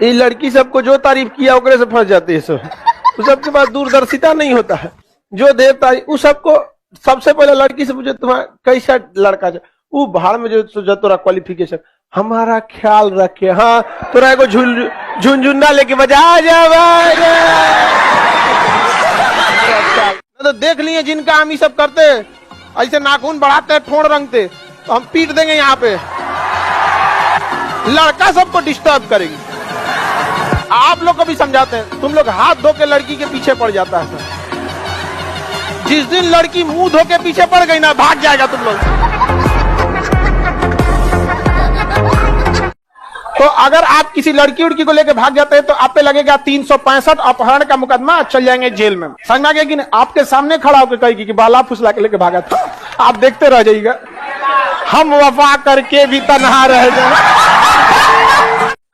ये लड़की सबको जो तारीफ किया ओकरे से फंस जाते हैं सब। तो सबके पास दूरदर्शिता नहीं होता है। जो देर तारीफ उस सबको सबसे पहले लड़की से पूछे तुम्हारा कैसा लड़का है, वो बाहर में जो तोरा क्वालिफिकेशन, हमारा ख्याल रखे, हाँ तोरा एगो झुनझुना लेके बजा जा। तो देख लिए जिनका हम ये सब करते ऐसे नाखून बढ़ाते ठोड़ रंगते तो हम पीट देंगे यहाँ पे। लड़का सबको डिस्टर्ब करेगी। आप लोग को भी समझाते हैं, तुम लोग हाथ धो के लड़की के पीछे पड़ जाता है सर। जिस दिन लड़की मुंह धो के पीछे पड़ गई ना, भाग जाएगा तुम लोग। तो अगर आप किसी लड़की उड़की को लेके भाग जाते हैं तो आप पे लगेगा 365 अपहरण का मुकदमा, चल जाएंगे जेल में। समझ में आ गया कि नहीं? आपके सामने खड़ा होकर कहेगी कि बाला फुसला के लेके भागा था, आप देखते रह जाइएगा। हम वफा करके भी तन्हा रह जाए।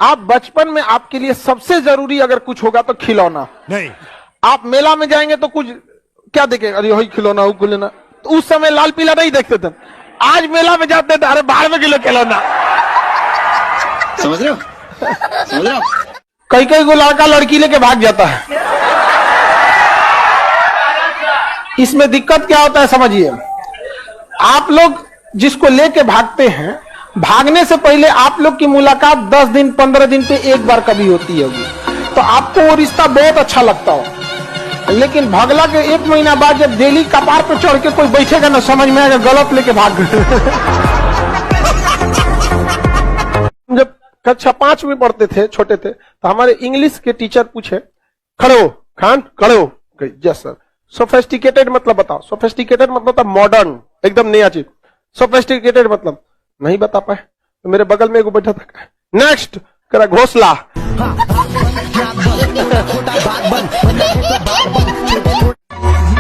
आप बचपन में आपके लिए सबसे जरूरी अगर कुछ होगा तो खिलौना नहीं। आप मेला में जाएंगे तो कुछ क्या देखेंगे, अरे वही खिलौना वो खिलौना। तो उस समय लाल पीला नहीं देखते थे। आज मेला में जाते थे, अरे 12 किलो खिलौना। समझ रहे हो? कई को लड़का लड़की लेके भाग जाता है। इसमें दिक्कत क्या होता है समझिए, आप लोग जिसको लेके भागते हैं, भागने से पहले आप लोग की मुलाकात 10 दिन 15 दिन पे एक बार कभी होती होगी, तो आपको वो रिश्ता बहुत अच्छा लगता हो। लेकिन भागला के 1 महीना बाद जब डेली कपार पे चढ़ के कोई बैठेगा ना, समझ में आएगा गलत लेके भाग गए। जब कक्षा 5 में पढ़ते थे, छोटे थे, तो हमारे इंग्लिश के टीचर पूछे, खड़े हो खान, खड़े हो। Yes sir. सोफिस्टिकेटेड मतलब बताओ। सोफिस्टिकेटेड मतलब मॉडर्न, एकदम नया चीज। सोफिस्टिकेटेड मतलब नहीं बता पाए, तो मेरे बगल में एक बैठा था, नेक्स्ट करा घोसला।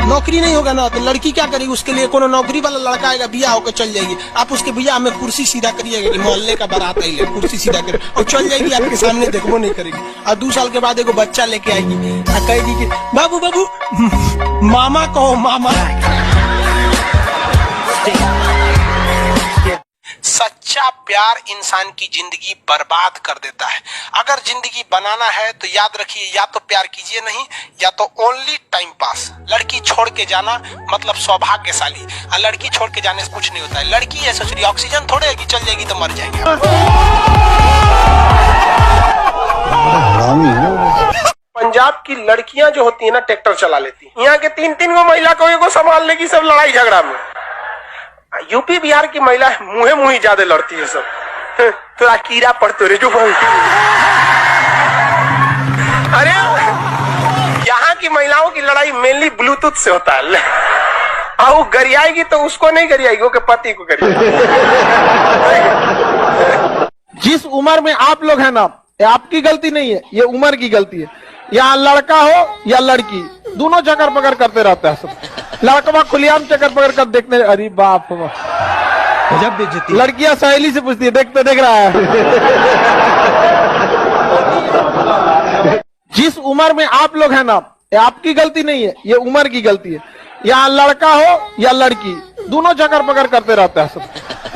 नौकरी नहीं होगा ना तो लड़की क्या करेगी, उसके लिए कोनो नौकरी वाला लड़का आएगा, बिया होकर चल जाएगी। आप उसके बिया में कुर्सी सीधा करिएगा कि मोहल्ले का बारात आई है, कुर्सी सीधा कर और चल जाएगी, आपके सामने देखबो नहीं करेगी। और 2 साल के बाद एगो बच्चा लेके आएगी और कहेगी कि बाबू बाबू मामा कहो मामा। सच्चा प्यार इंसान की जिंदगी बर्बाद कर देता है। अगर जिंदगी बनाना है तो याद रखिए, या तो प्यार कीजिए नहीं, या तो ओनली टाइम पास। लड़की छोड़ के जाना मतलब सौभाग्यशाली, और लड़की छोड़ के जाने से कुछ नहीं होता है। लड़की है सोच रही ऑक्सीजन थोड़े है कि चल जाएगी तो मर जाएंगे। पंजाब की लड़कियां जो होती है ना, ट्रैक्टर चला लेती है। यहाँ के 3-3 गो महिला को संभालने की सब लड़ाई झगड़ा में। यूपी बिहार की महिला मुहे मुही ज्यादा लड़ती है सब। तो कीड़ा पड़ते रे जो। अरे यहाँ की महिलाओं की लड़ाई मेनली ब्लूटूथ से होता है। और वो गरियाएगी तो उसको नहीं गरियाएगी, वो के पति को गरियाएगी। जिस उम्र में आप लोग हैं ना, ये आपकी गलती नहीं है, ये उम्र की गलती है। यहाँ लड़का हो या लड़की, दोनों चक्कर पकड़ करते रहता है सब। लड़का खुलेआम चक्कर पकड़ कर देखने, अरे बाप रे। लड़कियां सहेली से पूछती है, देखते देख रहा है। जिस उम्र में आप लोग हैं ना, ये आपकी गलती नहीं है, ये उम्र की गलती है। यहाँ लड़का हो या लड़की, दोनों चक्कर पकड़ करते रहता है सब।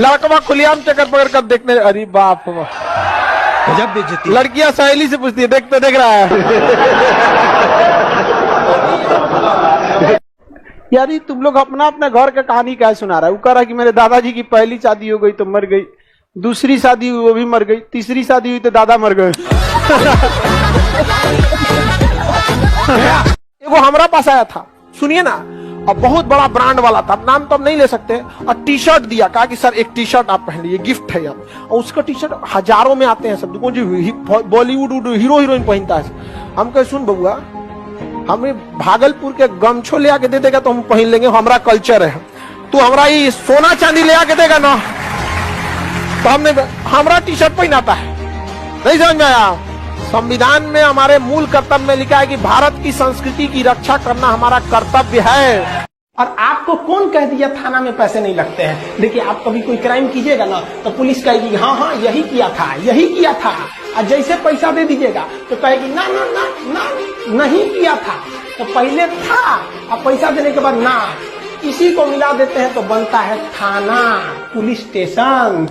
लड़का खुलेआम चक्कर पकड़ कर देखने, अरे बाप रे। लड़कियां सहेली से पूछती है, देखते देख रहा है। यार तुम लोग अपना अपना घर का कहानी क्या सुना रहा है। वो कह रहा है कि मेरे दादाजी की पहली शादी हो गई तो मर गई, दूसरी शादी हुई वो भी मर गई, तीसरी शादी हुई तो दादा मर गए। वो हमारा पास आया था, सुनिए ना, और बहुत बड़ा ब्रांड वाला था, नाम तो हम नहीं ले सकते। और टी शर्ट दिया, कहा कि सर एक टी शर्ट आप पहन लीजिए, गिफ्ट है यार। और उसका टी शर्ट हजारों में आते हैं सब, बॉलीवुड हीरो हीरोइन पहनता है। हम कहे सुन बउआ, हमें भागलपुर के गमछो ले आके दे देगा तो हम पहन लेंगे, हमारा कल्चर है। तू हमारा ये सोना चांदी ले आके देगा ना तो हमने हमारा टी शर्ट पहनाता है। नहीं समझ में आया? संविधान में हमारे मूल कर्तव्य में लिखा है कि भारत की संस्कृति की रक्षा करना हमारा कर्तव्य है। और आपको कौन कह दिया थाना में पैसे नहीं लगते हैं? देखिए, आप कभी कोई क्राइम कीजिएगा ना तो पुलिस कहेगी हाँ हाँ यही किया था, यही किया था। और जैसे पैसा दे दीजिएगा तो कहेगी ना ना ना ना नहीं किया था, तो पहले था और पैसा देने के बाद ना, इसी को मिला देते हैं तो बनता है थाना, पुलिस स्टेशन।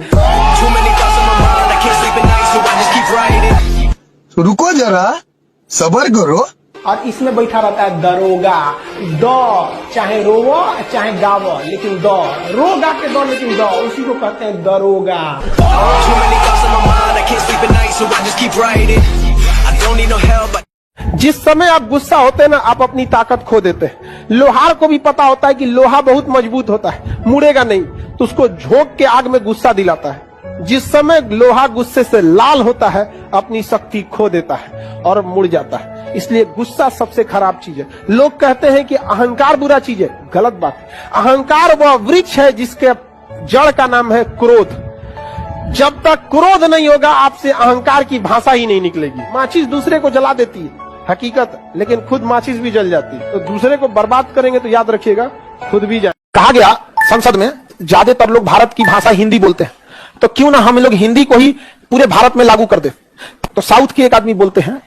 रुको जरा, सबर करो। और इसमें बैठा रहता है दरोगा। द चाहे रोवो चाहे गावो, लेकिन द रोगा के दो, लेकिन द उसी को कहते हैं दरोगा। Too many thoughts in my mind, I can't sleep at night, so I just keep writing. I don't need no help, but जिस समय आप गुस्सा होते हैं ना, आप अपनी ताकत खो देते हैं। लोहार को भी पता होता है कि लोहा बहुत मजबूत होता है, मुड़ेगा नहीं, तो उसको झोंक के आग में गुस्सा दिलाता है। जिस समय लोहा गुस्से से लाल होता है, अपनी शक्ति खो देता है और मुड़ जाता है। इसलिए गुस्सा सबसे खराब चीज है। लोग कहते हैं कि अहंकार बुरा चीज है, गलत बात है। अहंकार वह वृक्ष है जिसके जड़ का नाम है क्रोध। जब तक क्रोध नहीं होगा, आपसे अहंकार की भाषा ही नहीं निकलेगी। माचिस दूसरे को जला देती है, हकीकत, लेकिन खुद माचिस भी जल जाती है। तो दूसरे को बर्बाद करेंगे तो याद रखिएगा, खुद भी जाए। कहा गया संसद में ज्यादातर लोग भारत की भाषा हिंदी बोलते हैं, तो क्यों ना हम लोग हिंदी को ही पूरे भारत में लागू कर दे। तो साउथ के एक आदमी बोलते हैं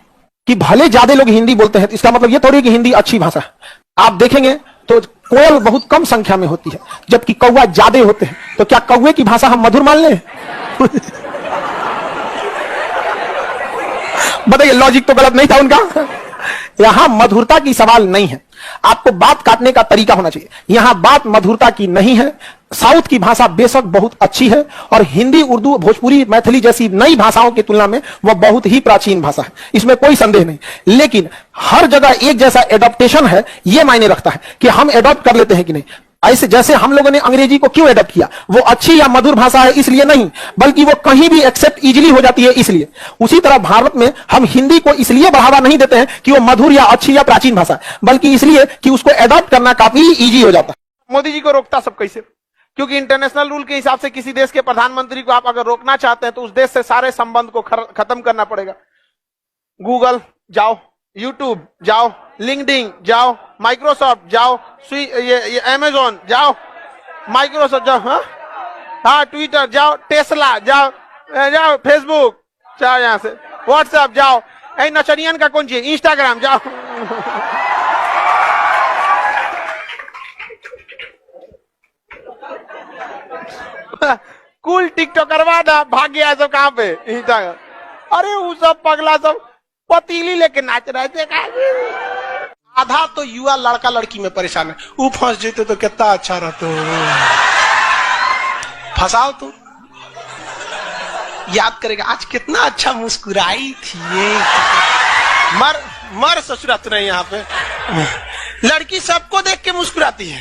कि भले ज्यादा लोग हिंदी बोलते हैं, तो इसका मतलब ये थोड़ी है कि हिंदी अच्छी भाषा है। आप देखेंगे तो कोयल बहुत कम संख्या में होती है, जबकि कौवा ज्यादा होते हैं। तो क्या कौवे की भाषा हम मधुर मान लें? बताइए, लॉजिक तो गलत नहीं था उनका। यहां मधुरता की सवाल नहीं है, आपको बात काटने का तरीका होना चाहिए। यहां बात मधुरता की नहीं है। साउथ की भाषा बेशक बहुत अच्छी है, और हिंदी, उर्दू, भोजपुरी, मैथिली जैसी नई भाषाओं की तुलना में वह बहुत ही प्राचीन भाषा है, इसमें कोई संदेह नहीं। लेकिन हर जगह एक जैसा एडॉप्टेशन है, यह मायने रखता है कि हम एडॉप्ट कर लेते हैं कि नहीं। ऐसे जैसे हम लोगों ने अंग्रेजी को क्यों एडॉप्ट किया, वो अच्छी या मधुर भाषा है इसलिए नहीं, बल्कि वो कहीं भी एक्सेप्ट इजीली हो जाती है इसलिए। उसी तरह भारत में हम हिंदी को इसलिए बढ़ावा नहीं देते हैं कि वो मधुर या अच्छी या प्राचीन भाषा है, बल्कि इसलिए कि उसको एडॉप्ट करना काफी इजी हो जाता है। मोदी जी को रोकता सब कैसे? क्योंकि इंटरनेशनल रूल के हिसाब से किसी देश के प्रधानमंत्री को आप अगर रोकना चाहते हैं, तो उस देश से सारे संबंध को खत्म करना पड़ेगा। गूगल जाओ, यूट्यूब जाओ, लिंक्डइन जाओ, माइक्रोसॉफ्ट जाओ, ये अमेजोन जाओ, माइक्रोसॉफ्ट जाओ, हाँ ट्विटर जाओ, टेस्ला जाओ, जाओ फेसबुक जाओ, यहां से व्हाट्सएप जाओ, नचनियन का कौन चीज, इंस्टाग्राम जाओ। कुल टिकटॉकरवा ना भाग गया सब कहां पे, इंस्टाग्राम। अरे वो सब पगला सब पतीली लेके नाच रहे थे। आधा तो युवा लड़का लड़की में परेशान है, वो फंस जेते तो कितना अच्छा रहता। फंसाओ तो याद करेगा, आज कितना अच्छा मुस्कुराई थी ये। मर ससुरात नहीं यहाँ पे। लड़की सबको देख के मुस्कुराती है,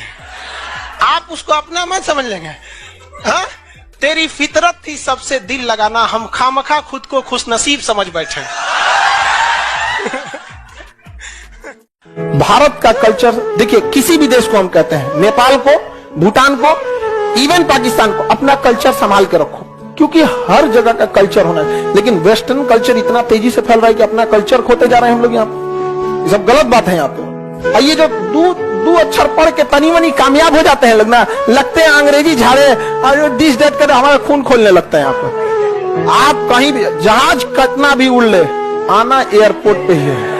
आप उसको अपना मत समझ लेंगे। हाँ, तेरी फितरत थी सबसे दिल लगाना, हम खामखा खुद को खुशनसीब समझ बैठे। भारत का कल्चर देखिए, किसी भी देश को हम कहते हैं, नेपाल को, भूटान को, इवन पाकिस्तान को, अपना कल्चर संभाल के रखो, क्योंकि हर जगह का कल्चर होना है। लेकिन वेस्टर्न कल्चर इतना तेजी से फैल रहा है कि अपना कल्चर खोते जा रहे हैं हम लोग यहाँ पे। ये सब गलत बात है यहाँ पे। और ये जो दो अक्षर पढ़ के तनी मनी कामयाब हो जाते हैं लोग ना, लगते हैं अंग्रेजी झाड़े और डिश डेट कर हमारा खून खोलने लगता है यहाँ पे। आप कहीं भी जहाज कितना भी उड़ ले, आना एयरपोर्ट पे ही है।